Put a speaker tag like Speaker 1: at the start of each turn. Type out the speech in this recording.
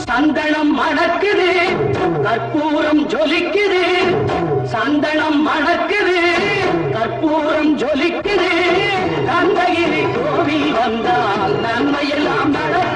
Speaker 1: சந்தனம் மணக்குது கற்பூரம் ஜொலிக்குது சந்தனம் மணக்குது கற்பூரம் ஜொலிக்குது கந்தகிரி கோவில் வந்தால் நன்மையெல்லாம் நடக்கும்